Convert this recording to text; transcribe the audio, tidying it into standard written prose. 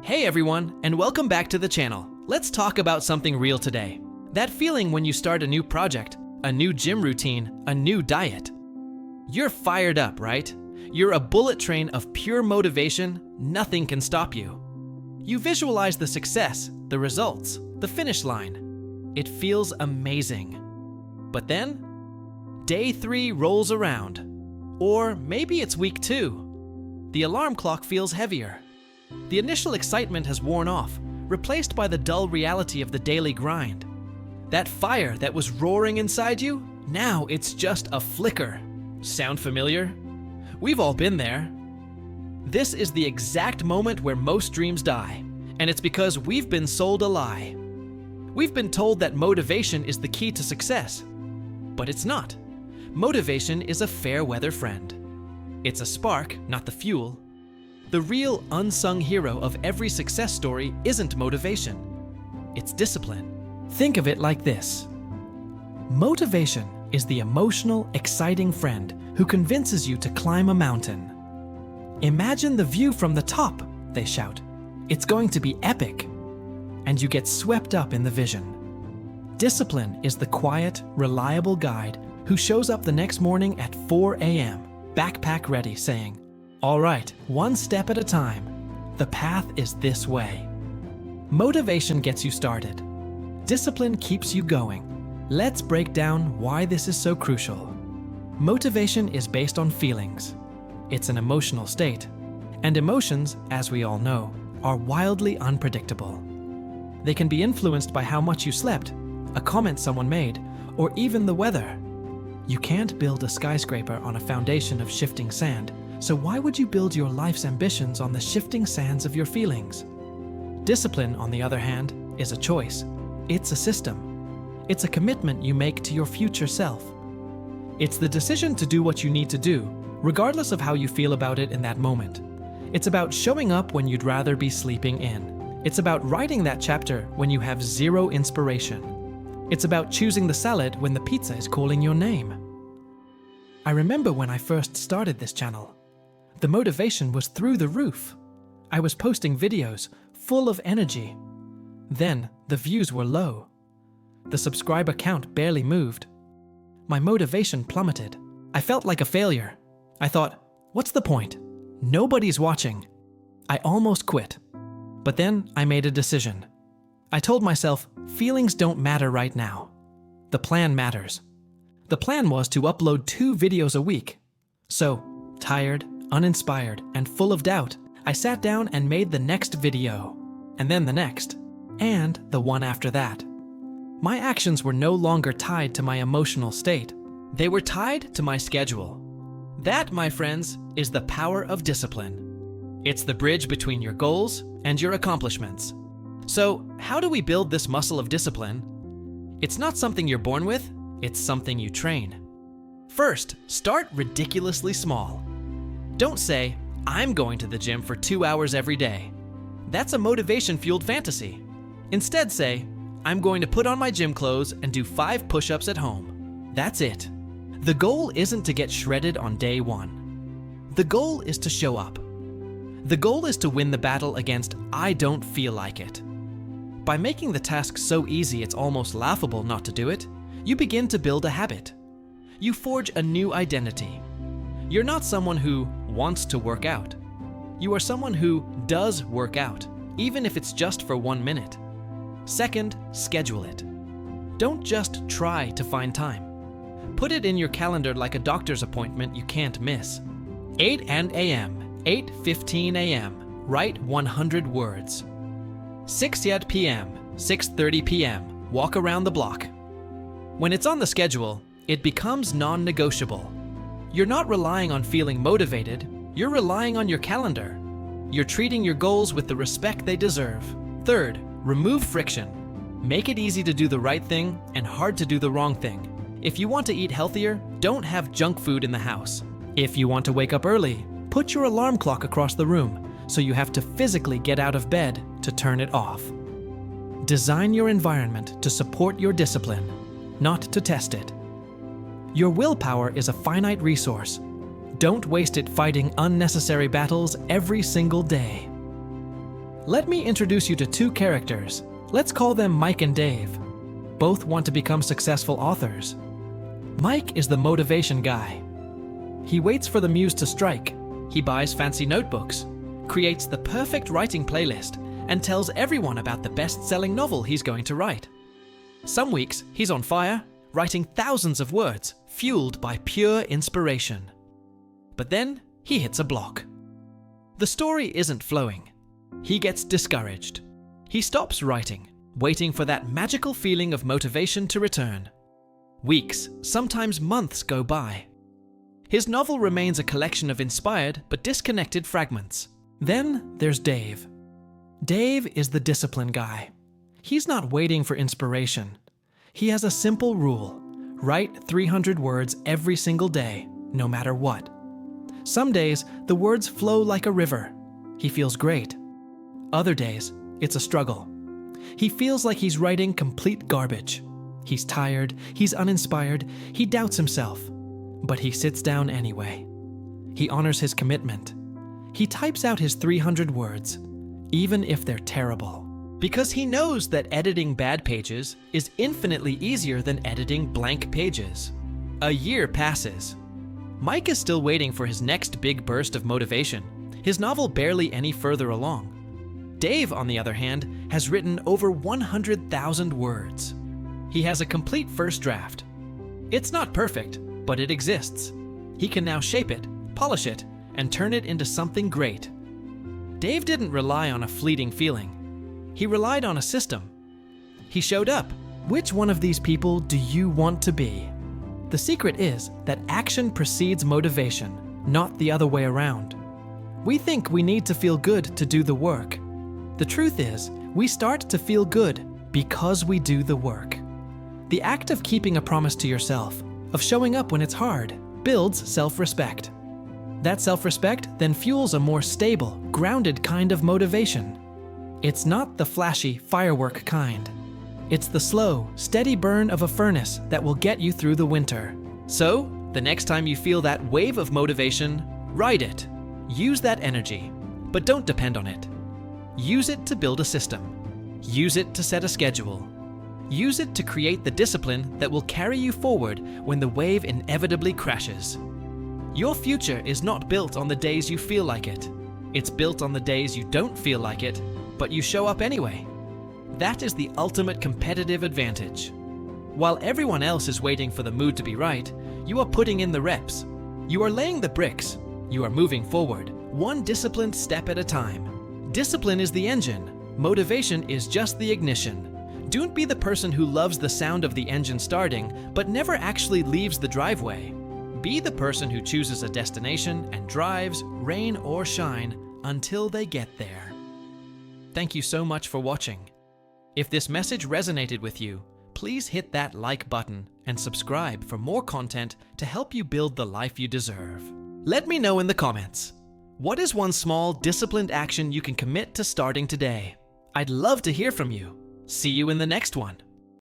Hey everyone, and welcome back to the channel. Let's talk about something real today. That feeling when you start a new project, a new gym routine, a new diet. You're fired up, right? You're a bullet train of pure motivation, nothing can stop you. You visualize the success, the results, the finish line. It feels amazing. But then, day 3 rolls around. Or maybe it's week 2. The alarm clock feels heavier. The initial excitement has worn off, replaced by the dull reality of the daily grind. That fire that was roaring inside you, now it's just a flicker. Sound familiar? We've all been there. This is the exact moment where most dreams die, and it's because we've been sold a lie. We've been told that motivation is the key to success, but it's not. Motivation is a fair weather friend. It's a spark, not the fuel. The real unsung hero of every success story isn't motivation. It's discipline. Think of it like this. Motivation is the emotional, exciting friend who convinces you to climb a mountain. Imagine the view from the top, they shout. It's going to be epic. And you get swept up in the vision. Discipline is the quiet, reliable guide who shows up the next morning at 4 a.m., backpack ready, saying, "All right, one step at a time. The path is this way." Motivation gets you started. Discipline keeps you going. Let's break down why this is so crucial. Motivation is based on feelings. It's an emotional state. And emotions, as we all know, are wildly unpredictable. They can be influenced by how much you slept, a comment someone made, or even the weather. You can't build a skyscraper on a foundation of shifting sand. So why would you build your life's ambitions on the shifting sands of your feelings? Discipline, on the other hand, is a choice. It's a system. It's a commitment you make to your future self. It's the decision to do what you need to do, regardless of how you feel about it in that moment. It's about showing up when you'd rather be sleeping in. It's about writing that chapter when you have zero inspiration. It's about choosing the salad when the pizza is calling your name. I remember when I first started this channel. The motivation was through the roof. I was posting videos full of energy. Then the views were low. The subscriber count barely moved. My motivation plummeted. I felt like a failure. I thought, what's the point? Nobody's watching. I almost quit. But then I made a decision. I told myself, feelings don't matter right now. The plan matters. The plan was to upload 2 videos a week. So, tired, uninspired, and full of doubt, I sat down and made the next video, and then the next, and the one after that. My actions were no longer tied to my emotional state. They were tied to my schedule. That, my friends, is the power of discipline. It's the bridge between your goals and your accomplishments. So, how do we build this muscle of discipline? It's not something you're born with, it's something you train. First, start ridiculously small. Don't say, I'm going to the gym for 2 hours every day. That's a motivation-fueled fantasy. Instead say, I'm going to put on my gym clothes and do 5 push-ups at home. That's it. The goal isn't to get shredded on day 1. The goal is to show up. The goal is to win the battle against I don't feel like it. By making the task so easy it's almost laughable not to do it, you begin to build a habit. You forge a new identity. You're not someone who wants to work out. You are someone who does work out, even if it's just for 1 minute. Second, schedule it. Don't just try to find time. Put it in your calendar like a doctor's appointment you can't miss. 8 a.m., 8:15 a.m., write 100 words. 6 p.m., 6:30 p.m., walk around the block. When it's on the schedule, it becomes non-negotiable. You're not relying on feeling motivated, you're relying on your calendar. You're treating your goals with the respect they deserve. Third, remove friction. Make it easy to do the right thing and hard to do the wrong thing. If you want to eat healthier, don't have junk food in the house. If you want to wake up early, put your alarm clock across the room so you have to physically get out of bed to turn it off. Design your environment to support your discipline, not to test it. Your willpower is a finite resource. Don't waste it fighting unnecessary battles every single day. Let me introduce you to two characters. Let's call them Mike and Dave. Both want to become successful authors. Mike is the motivation guy. He waits for the muse to strike. He buys fancy notebooks, creates the perfect writing playlist, and tells everyone about the best-selling novel he's going to write. Some weeks, he's on fire, writing thousands of words, fueled by pure inspiration. But then, he hits a block. The story isn't flowing. He gets discouraged. He stops writing, waiting for that magical feeling of motivation to return. Weeks, sometimes months go by. His novel remains a collection of inspired but disconnected fragments. Then there's Dave. Dave is the discipline guy. He's not waiting for inspiration. He has a simple rule: write 300 words every single day, no matter what. Some days, the words flow like a river. He feels great. Other days, it's a struggle. He feels like he's writing complete garbage. He's tired, he's uninspired, he doubts himself. But he sits down anyway. He honors his commitment. He types out his 300 words, even if they're terrible. Because he knows that editing bad pages is infinitely easier than editing blank pages. A year passes. Mike is still waiting for his next big burst of motivation, his novel barely any further along. Dave, on the other hand, has written over 100,000 words. He has a complete first draft. It's not perfect, but it exists. He can now shape it, polish it, and turn it into something great. Dave didn't rely on a fleeting feeling. He relied on a system. He showed up. Which one of these people do you want to be? The secret is that action precedes motivation, not the other way around. We think we need to feel good to do the work. The truth is, we start to feel good because we do the work. The act of keeping a promise to yourself, of showing up when it's hard, builds self-respect. That self-respect then fuels a more stable, grounded kind of motivation. It's not the flashy, firework kind. It's the slow, steady burn of a furnace that will get you through the winter. So, the next time you feel that wave of motivation, ride it. Use that energy, but don't depend on it. Use it to build a system. Use it to set a schedule. Use it to create the discipline that will carry you forward when the wave inevitably crashes. Your future is not built on the days you feel like it. It's built on the days you don't feel like it, but you show up anyway. That is the ultimate competitive advantage. While everyone else is waiting for the mood to be right, you are putting in the reps. You are laying the bricks. You are moving forward, one disciplined step at a time. Discipline is the engine. Motivation is just the ignition. Don't be the person who loves the sound of the engine starting, but never actually leaves the driveway. Be the person who chooses a destination and drives, rain or shine, until they get there. Thank you so much for watching. If this message resonated with you, please hit that like button and subscribe for more content to help you build the life you deserve. Let me know in the comments. What is one small, disciplined action you can commit to starting today? I'd love to hear from you. See you in the next one.